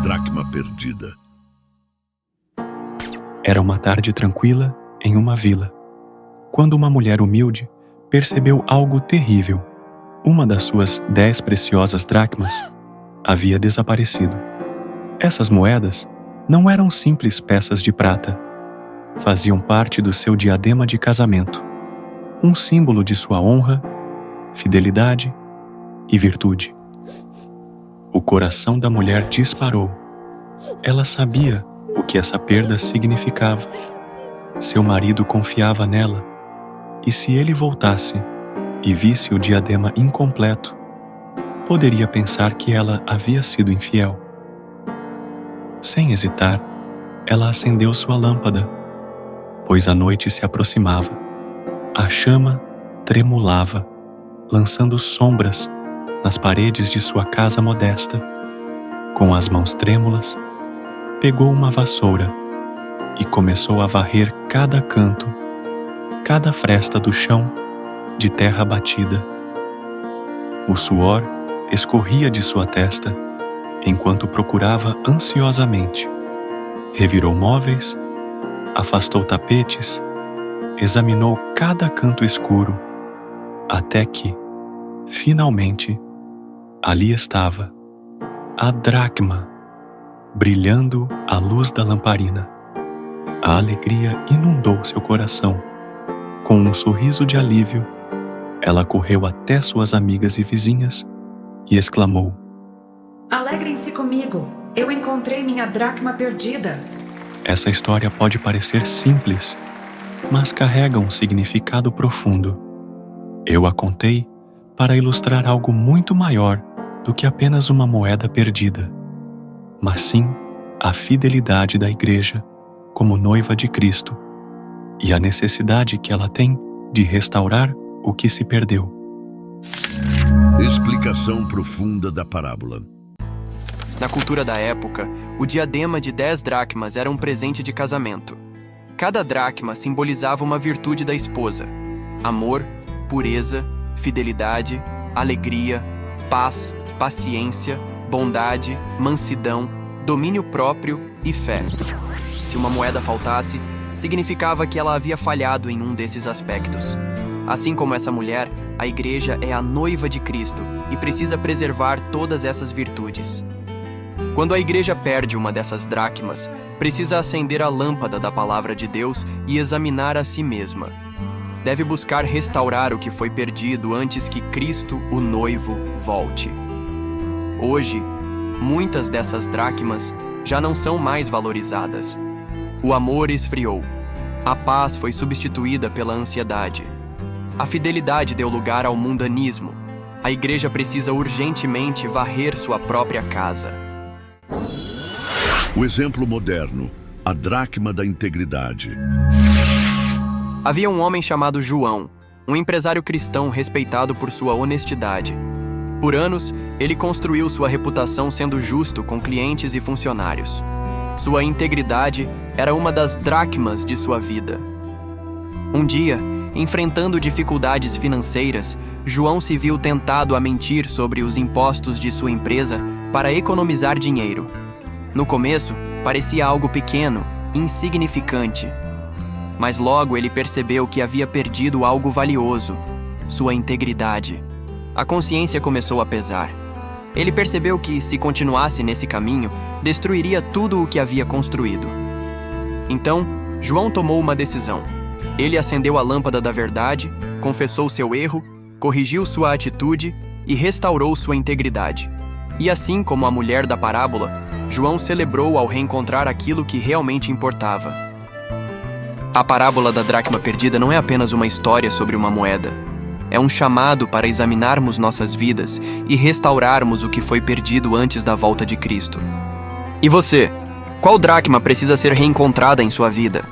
dracma perdida. Era uma tarde tranquila em uma vila, quando uma mulher humilde percebeu algo terrível. Uma das suas 10 preciosas dracmas havia desaparecido. Essas moedas não eram simples peças de prata. Faziam parte do seu diadema de casamento, um símbolo de sua honra, fidelidade e virtude. O coração da mulher disparou. Ela sabia o que essa perda significava. Seu marido confiava nela, e se ele voltasse e visse o diadema incompleto, poderia pensar que ela havia sido infiel. Sem hesitar, ela acendeu sua lâmpada, pois a noite se aproximava. A chama tremulava, lançando sombras nas paredes de sua casa modesta. Com as mãos trêmulas, pegou uma vassoura e começou a varrer cada canto, cada fresta do chão de terra batida. O suor escorria de sua testa enquanto procurava ansiosamente. Revirou móveis, afastou tapetes, examinou cada canto escuro, até que, finalmente, ali estava a dracma, brilhando à luz da lamparina. A alegria inundou seu coração. Com um sorriso de alívio, ela correu até suas amigas e vizinhas e exclamou: Alegrem-se comigo! Eu encontrei minha dracma perdida! Essa história pode parecer simples, mas carrega um significado profundo. Eu a contei para ilustrar algo muito maior do que apenas uma moeda perdida, mas sim a fidelidade da Igreja como noiva de Cristo e a necessidade que ela tem de restaurar o que se perdeu. Explicação profunda da parábola. Na cultura da época, o diadema de 10 dracmas era um presente de casamento. Cada dracma simbolizava uma virtude da esposa: amor, pureza, fidelidade, alegria, paz, paciência, bondade, mansidão, domínio próprio e fé. Se uma moeda faltasse, significava que ela havia falhado em um desses aspectos. Assim como essa mulher, a Igreja é a noiva de Cristo e precisa preservar todas essas virtudes. Quando a Igreja perde uma dessas dracmas, precisa acender a lâmpada da Palavra de Deus e examinar a si mesma. Deve buscar restaurar o que foi perdido antes que Cristo, o noivo, volte. Hoje, muitas dessas dracmas já não são mais valorizadas. O amor esfriou. A paz foi substituída pela ansiedade. A fidelidade deu lugar ao mundanismo. A Igreja precisa urgentemente varrer sua própria casa. O exemplo moderno, a dracma da integridade. Havia um homem chamado João, um empresário cristão respeitado por sua honestidade. Por anos, ele construiu sua reputação sendo justo com clientes e funcionários. Sua integridade era uma das dracmas de sua vida. Um dia, enfrentando dificuldades financeiras, João se viu tentado a mentir sobre os impostos de sua empresa para economizar dinheiro. No começo, parecia algo pequeno, insignificante. Mas logo ele percebeu que havia perdido algo valioso: sua integridade. A consciência começou a pesar. Ele percebeu que, se continuasse nesse caminho, destruiria tudo o que havia construído. Então, João tomou uma decisão. Ele acendeu a lâmpada da verdade, confessou seu erro, corrigiu sua atitude e restaurou sua integridade. E assim como a mulher da parábola, João celebrou ao reencontrar aquilo que realmente importava. A parábola da dracma perdida não é apenas uma história sobre uma moeda. É um chamado para examinarmos nossas vidas e restaurarmos o que foi perdido antes da volta de Cristo. E você? Qual dracma precisa ser reencontrada em sua vida?